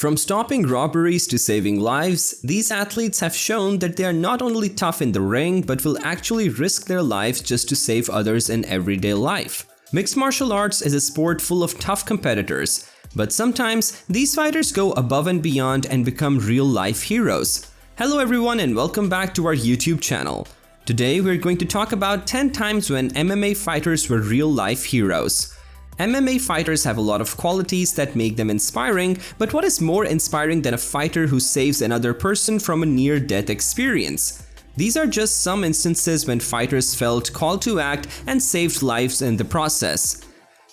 From stopping robberies to saving lives, these athletes have shown that they are not only tough in the ring but will actually risk their lives just to save others in everyday life. Mixed martial arts is a sport full of tough competitors, but sometimes these fighters go above and beyond and become real-life heroes. Hello everyone and welcome back to our YouTube channel. Today we're going to talk about 10 times when MMA fighters were real-life heroes. MMA fighters have a lot of qualities that make them inspiring, but what is more inspiring than a fighter who saves another person from a near-death experience? These are just some instances when fighters felt called to act and saved lives in the process.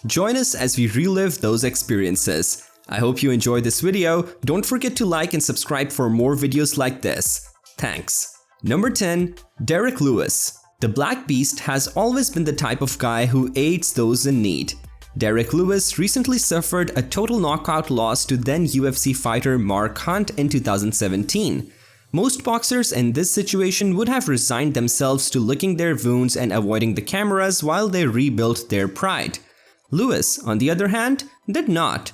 Join us as we relive those experiences. I hope you enjoyed this video. Don't forget to like and subscribe for more videos like this. Thanks. Number 10. Derrick Lewis. The Black Beast has always been the type of guy who aids those in need. Derrick Lewis recently suffered a total knockout loss to then UFC fighter Mark Hunt in 2017. Most boxers in this situation would have resigned themselves to licking their wounds and avoiding the cameras while they rebuilt their pride. Lewis, on the other hand, did not.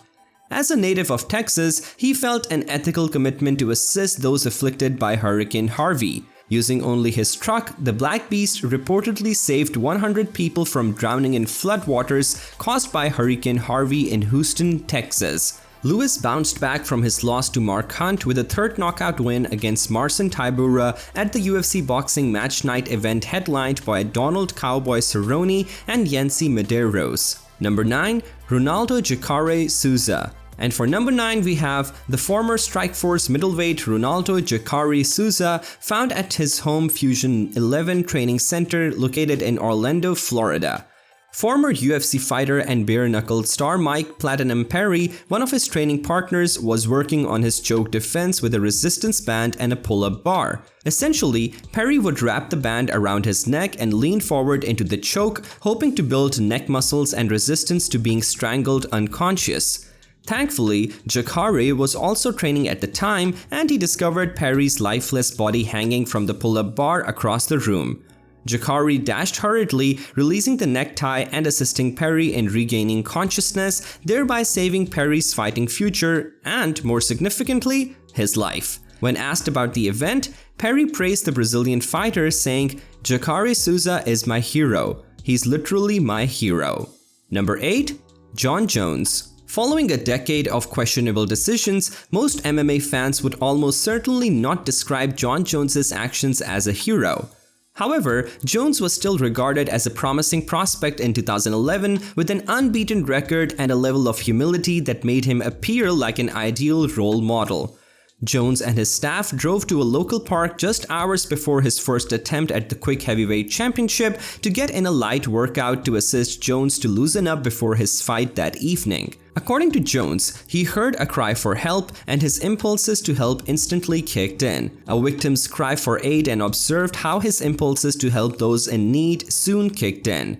As a native of Texas, he felt an ethical commitment to assist those afflicted by Hurricane Harvey. Using only his truck, the Black Beast reportedly saved 100 people from drowning in floodwaters caused by Hurricane Harvey in Houston, Texas. Lewis bounced back from his loss to Mark Hunt with a third knockout win against Marcin Tybura at the UFC Boxing Match Night event headlined by Donald Cowboy Cerrone and Yancy Medeiros. Number 9. Ronaldo Jacare Souza. And for number 9 we have the former Strikeforce middleweight Ronaldo Jacare Souza, found at his home Fusion 11 training center located in Orlando, Florida. Former UFC fighter and bare-knuckled star Mike "Platinum" Perry, one of his training partners, was working on his choke defense with a resistance band and a pull-up bar. Essentially, Perry would wrap the band around his neck and lean forward into the choke, hoping to build neck muscles and resistance to being strangled unconscious. Thankfully, Jacare was also training at the time and he discovered Perry's lifeless body hanging from the pull-up bar across the room. Jacare dashed hurriedly, releasing the necktie and assisting Perry in regaining consciousness, thereby saving Perry's fighting future and, more significantly, his life. When asked about the event, Perry praised the Brazilian fighter, saying, "Jacare Souza is my hero. He's literally my hero." Number 8. Jon Jones. Following a decade of questionable decisions, most MMA fans would almost certainly not describe Jon Jones's actions as a hero. However, Jones was still regarded as a promising prospect in 2011 with an unbeaten record and a level of humility that made him appear like an ideal role model. Jones and his staff drove to a local park just hours before his first attempt at the Quick Heavyweight Championship to get in a light workout to assist Jones to loosen up before his fight that evening. According to Jones, he heard a cry for help and his impulses to help instantly kicked in. A victim's cry for aid and observed how his impulses to help those in need soon kicked in.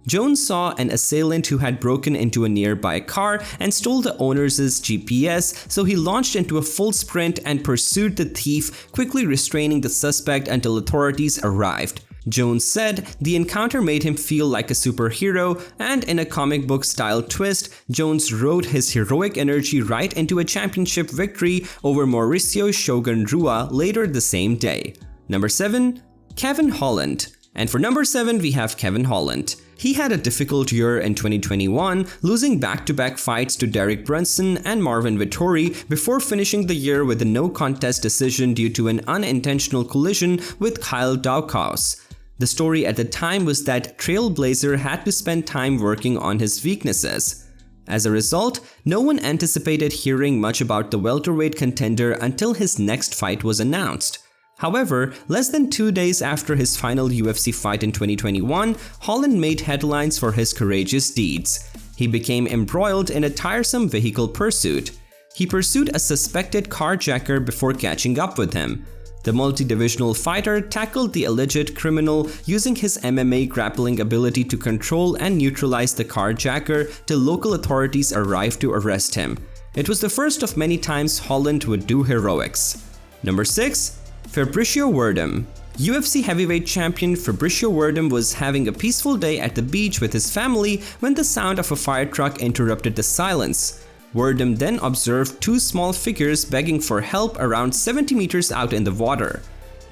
Jones saw an assailant who had broken into a nearby car and stole the owner's GPS, so he launched into a full sprint and pursued the thief, quickly restraining the suspect until authorities arrived. Jones said the encounter made him feel like a superhero, and in a comic book style twist, Jones rode his heroic energy right into a championship victory over Mauricio Shogun Rua later the same day. Number 7. Kevin Holland. And for number 7 we have Kevin Holland. He had a difficult year in 2021, losing back-to-back fights to Derek Brunson and Marvin Vettori before finishing the year with a no-contest decision due to an unintentional collision with Kyle Daukaus. The story at the time was that Trailblazer had to spend time working on his weaknesses. As a result, no one anticipated hearing much about the welterweight contender until his next fight was announced. However, less than 2 days after his final UFC fight in 2021, Holland made headlines for his courageous deeds. He became embroiled in a tiresome vehicle pursuit. He pursued a suspected carjacker before catching up with him. The multi-divisional fighter tackled the alleged criminal using his MMA grappling ability to control and neutralize the carjacker till local authorities arrived to arrest him. It was the first of many times Holland would do heroics. Number 6. Fabricio Werdum. UFC heavyweight champion Fabricio Werdum was having a peaceful day at the beach with his family when the sound of a fire truck interrupted the silence. Werdum then observed two small figures begging for help around 70 meters out in the water.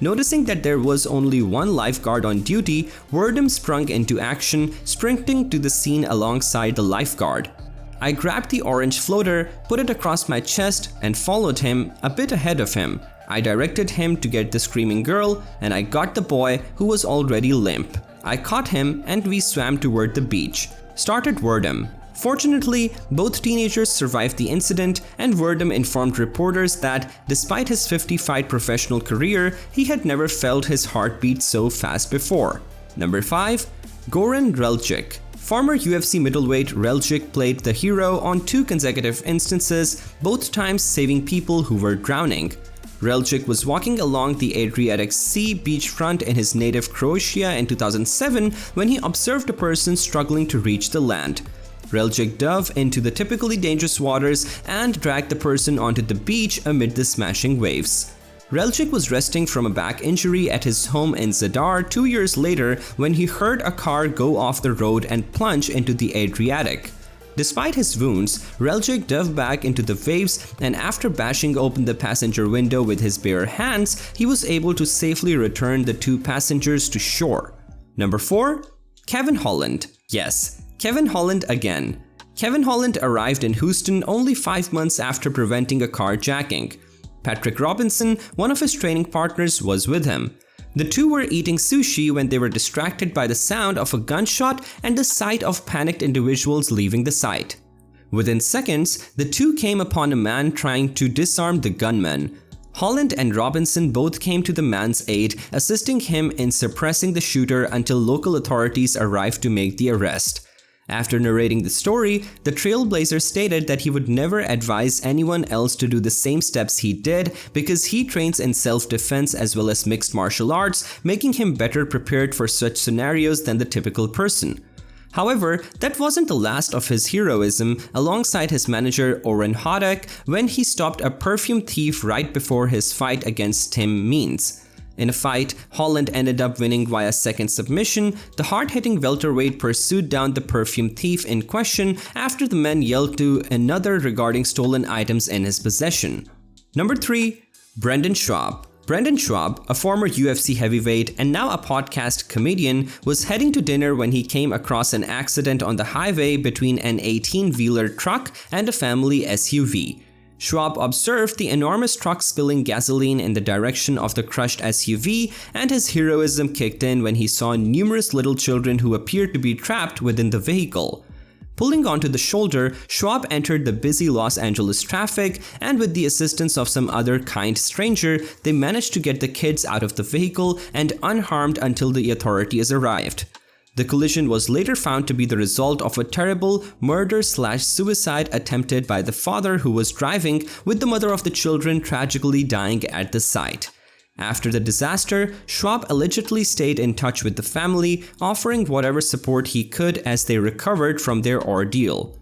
Noticing that there was only one lifeguard on duty, Werdum sprung into action, sprinting to the scene alongside the lifeguard. I grabbed the orange floater, put it across my chest, and followed him a bit ahead of him. I directed him to get the screaming girl, and I got the boy who was already limp. I caught him and we swam toward the beach. Started Werdum. Fortunately, both teenagers survived the incident, and Werdum informed reporters that despite his 50-fight professional career, he had never felt his heart beat so fast before. Number 5. Goran Reljic. Former UFC middleweight Reljic played the hero on 2 consecutive instances, both times saving people who were drowning. Reljic was walking along the Adriatic Sea beachfront in his native Croatia in 2007 when he observed a person struggling to reach the land. Reljic dove into the typically dangerous waters and dragged the person onto the beach amid the smashing waves. Reljic was resting from a back injury at his home in Zadar 2 years later when he heard a car go off the road and plunge into the Adriatic. Despite his wounds, Reljic dove back into the waves, and after bashing open the passenger window with his bare hands, he was able to safely return the 2 passengers to shore. Number 4. Kevin Holland. Yes, Kevin Holland again. Kevin Holland arrived in Houston only 5 months after preventing a carjacking. Patrick Robinson, one of his training partners, was with him. The two were eating sushi when they were distracted by the sound of a gunshot and the sight of panicked individuals leaving the site. Within seconds, the two came upon a man trying to disarm the gunman. Holland and Robinson both came to the man's aid, assisting him in suppressing the shooter until local authorities arrived to make the arrest. After narrating the story, the trailblazer stated that he would never advise anyone else to do the same steps he did because he trains in self-defense as well as mixed martial arts, making him better prepared for such scenarios than the typical person. However, that wasn't the last of his heroism alongside his manager Oren Hodek when he stopped a perfume thief right before his fight against Tim Means. In a fight, Holland ended up winning via second submission. The hard-hitting welterweight pursued down the perfume thief in question after the man yelled to another regarding stolen items in his possession. Number 3. Brendan Schaub. Brendan Schaub, a former UFC heavyweight and now a podcast comedian, was heading to dinner when he came across an accident on the highway between an 18-wheeler truck and a family SUV. Schwab observed the enormous truck spilling gasoline in the direction of the crushed SUV, and his heroism kicked in when he saw numerous little children who appeared to be trapped within the vehicle. Pulling onto the shoulder, Schwab entered the busy Los Angeles traffic, and with the assistance of some other kind stranger, they managed to get the kids out of the vehicle and unharmed until the authorities arrived. The collision was later found to be the result of a terrible murder/suicide attempted by the father who was driving, with the mother of the children tragically dying at the site. After the disaster, Schwab allegedly stayed in touch with the family, offering whatever support he could as they recovered from their ordeal.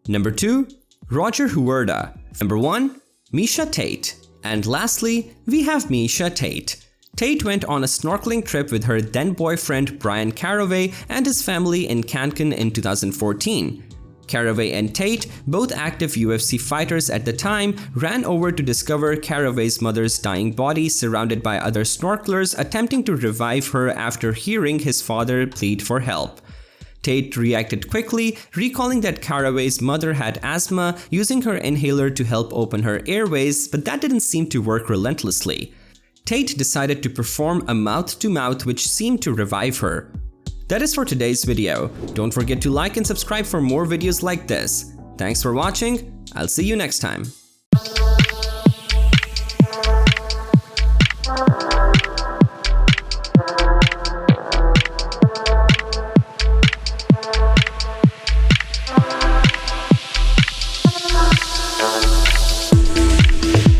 Number 2. Roger Huerta. Number 1. Miesha Tate. And lastly, we have Miesha Tate. Tate went on a snorkeling trip with her then-boyfriend Brian Caraway and his family in Cancun in 2014. Caraway and Tate, both active UFC fighters at the time, ran over to discover Caraway's mother's dying body surrounded by other snorkelers attempting to revive her after hearing his father plead for help. Tate reacted quickly, recalling that Caraway's mother had asthma, using her inhaler to help open her airways, but that didn't seem to work relentlessly. Tate decided to perform a mouth-to-mouth which seemed to revive her. That is for today's video. Don't forget to like and subscribe for more videos like this. Thanks for watching. I'll see you next time.